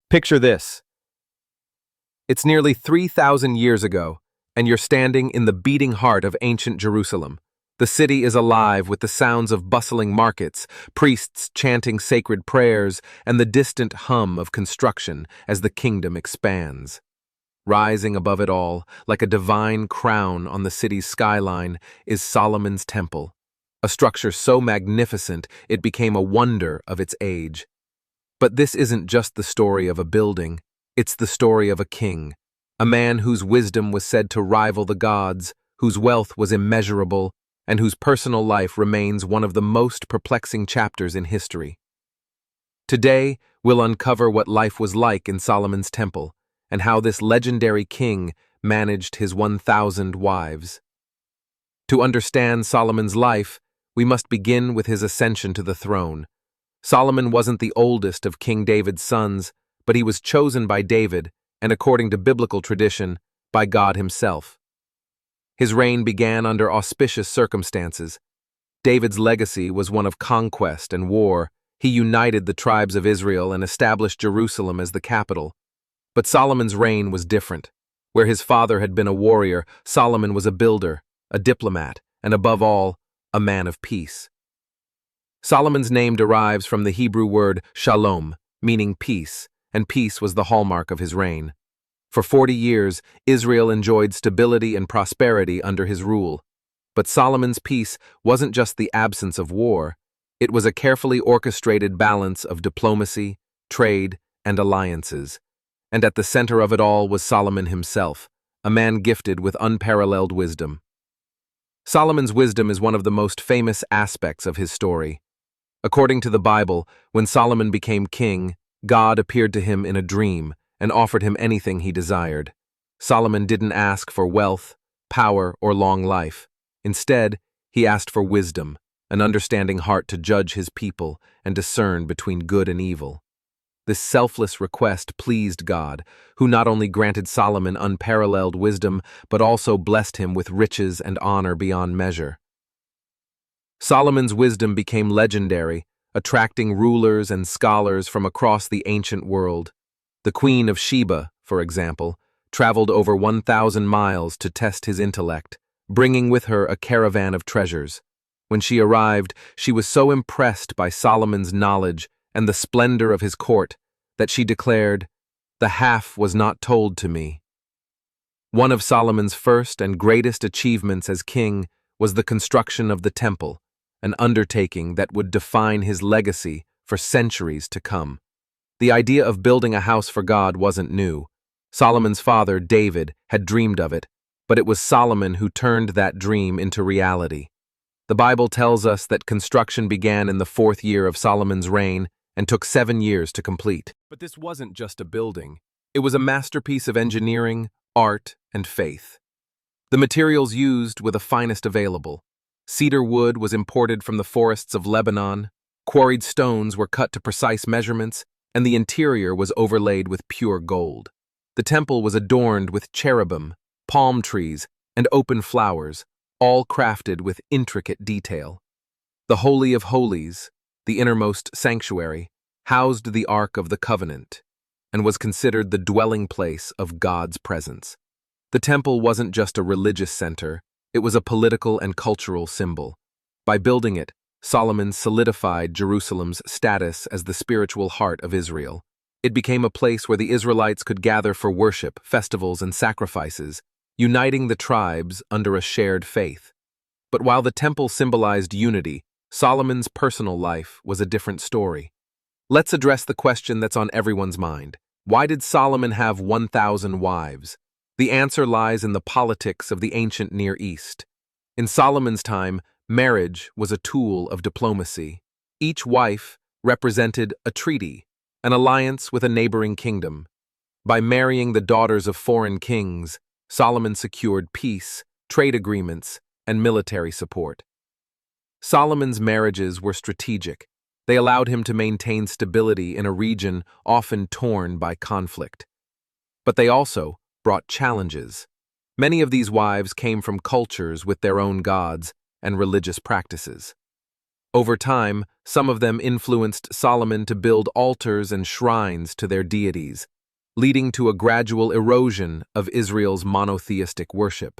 Picture this. It's nearly 3,000 years ago, and you're standing in the beating heart of ancient Jerusalem. The city is alive with the sounds of bustling markets, priests chanting sacred prayers, and the distant hum of construction as the kingdom expands. Rising above it all, like a divine crown on the city's skyline, is Solomon's Temple, a structure so magnificent it became a wonder of its age. But this isn't just the story of a building, it's the story of a king, a man whose wisdom was said to rival the gods, whose wealth was immeasurable, and whose personal life remains one of the most perplexing chapters in history. Today, we'll uncover what life was like in Solomon's Temple, and how this legendary king managed his 1,000 wives. To understand Solomon's life, we must begin with his ascension to the throne. Solomon wasn't the oldest of King David's sons, but he was chosen by David, and according to biblical tradition, by God himself. His reign began under auspicious circumstances. David's legacy was one of conquest and war. He united the tribes of Israel and established Jerusalem as the capital. But Solomon's reign was different. Where his father had been a warrior, Solomon was a builder, a diplomat, and above all, a man of peace. Solomon's name derives from the Hebrew word shalom, meaning peace, and peace was the hallmark of his reign. For 40 years, Israel enjoyed stability and prosperity under his rule. But Solomon's peace wasn't just the absence of war, it was a carefully orchestrated balance of diplomacy, trade, and alliances. And at the center of it all was Solomon himself, a man gifted with unparalleled wisdom. Solomon's wisdom is one of the most famous aspects of his story. According to the Bible, when Solomon became king, God appeared to him in a dream and offered him anything he desired. Solomon didn't ask for wealth, power, or long life. Instead, he asked for wisdom, an understanding heart to judge his people and discern between good and evil. This selfless request pleased God, who not only granted Solomon unparalleled wisdom, but also blessed him with riches and honor beyond measure. Solomon's wisdom became legendary, attracting rulers and scholars from across the ancient world. The Queen of Sheba, for example, traveled over 1,000 miles to test his intellect, bringing with her a caravan of treasures. When she arrived, she was so impressed by Solomon's knowledge and the splendor of his court that she declared, "The half was not told to me." One of Solomon's first and greatest achievements as king was the construction of the temple, an undertaking that would define his legacy for centuries to come. The idea of building a house for God wasn't new. Solomon's father, David, had dreamed of it, but it was Solomon who turned that dream into reality. The Bible tells us that construction began in the 4th year of Solomon's reign and took 7 years to complete. But this wasn't just a building. It was a masterpiece of engineering, art, and faith. The materials used were the finest available. Cedar wood was imported from the forests of Lebanon, quarried stones were cut to precise measurements, and the interior was overlaid with pure gold. The temple was adorned with cherubim, palm trees, and open flowers, all crafted with intricate detail. The Holy of Holies, the innermost sanctuary, housed the Ark of the Covenant, and was considered the dwelling place of God's presence. The temple wasn't just a religious center, it was a political and cultural symbol. By building it, Solomon solidified Jerusalem's status as the spiritual heart of Israel. It became a place where the Israelites could gather for worship, festivals, and sacrifices, uniting the tribes under a shared faith. But while the temple symbolized unity, Solomon's personal life was a different story. Let's address the question that's on everyone's mind. Why did Solomon have 1,000 wives? The answer lies in the politics of the ancient Near East. In Solomon's time, marriage was a tool of diplomacy. Each wife represented a treaty, an alliance with a neighboring kingdom. By marrying the daughters of foreign kings, Solomon secured peace, trade agreements, and military support. Solomon's marriages were strategic. They allowed him to maintain stability in a region often torn by conflict. But they also brought challenges. Many of these wives came from cultures with their own gods and religious practices. Over time, some of them influenced Solomon to build altars and shrines to their deities, leading to a gradual erosion of Israel's monotheistic worship.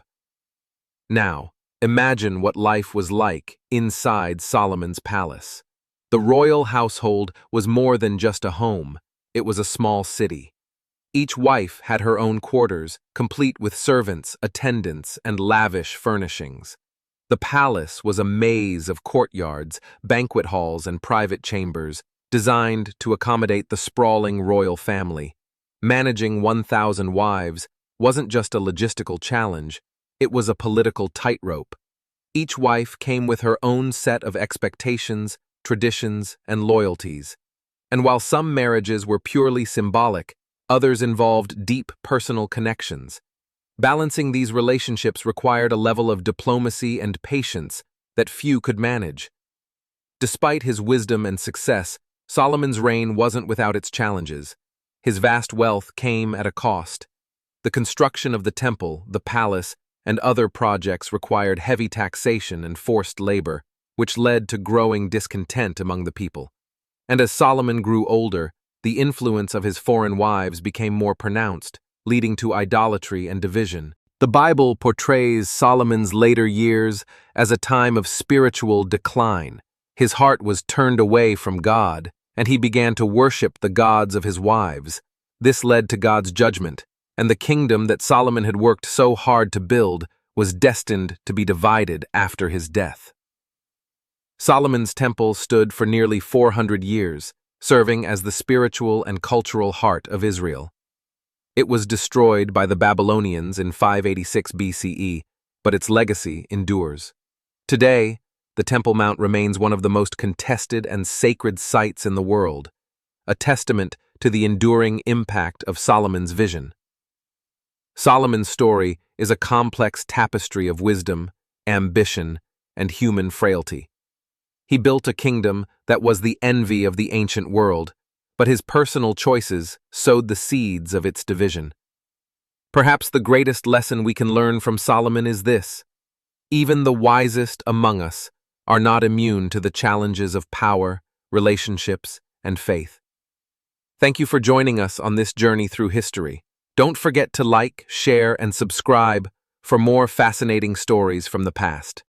Now, imagine what life was like inside Solomon's palace. The royal household was more than just a home, it was a small city. Each wife had her own quarters, complete with servants, attendants, and lavish furnishings. The palace was a maze of courtyards, banquet halls, and private chambers, designed to accommodate the sprawling royal family. Managing 1,000 wives wasn't just a logistical challenge, it was a political tightrope. Each wife came with her own set of expectations, traditions, and loyalties. And while some marriages were purely symbolic, others involved deep personal connections. Balancing these relationships required a level of diplomacy and patience that few could manage. Despite his wisdom and success, Solomon's reign wasn't without its challenges. His vast wealth came at a cost. The construction of the temple, the palace, and other projects required heavy taxation and forced labor, which led to growing discontent among the people. And as Solomon grew older, the influence of his foreign wives became more pronounced, leading to idolatry and division. The Bible portrays Solomon's later years as a time of spiritual decline. His heart was turned away from God, and he began to worship the gods of his wives. This led to God's judgment, and the kingdom that Solomon had worked so hard to build was destined to be divided after his death. Solomon's temple stood for nearly 400 years, serving as the spiritual and cultural heart of Israel. It was destroyed by the Babylonians in 586 BCE, but its legacy endures. Today, the Temple Mount remains one of the most contested and sacred sites in the world, a testament to the enduring impact of Solomon's vision. Solomon's story is a complex tapestry of wisdom, ambition, and human frailty. He built a kingdom that was the envy of the ancient world, but his personal choices sowed the seeds of its division. Perhaps the greatest lesson we can learn from Solomon is this: even the wisest among us are not immune to the challenges of power, relationships, and faith. Thank you for joining us on this journey through history. Don't forget to like, share, and subscribe for more fascinating stories from the past.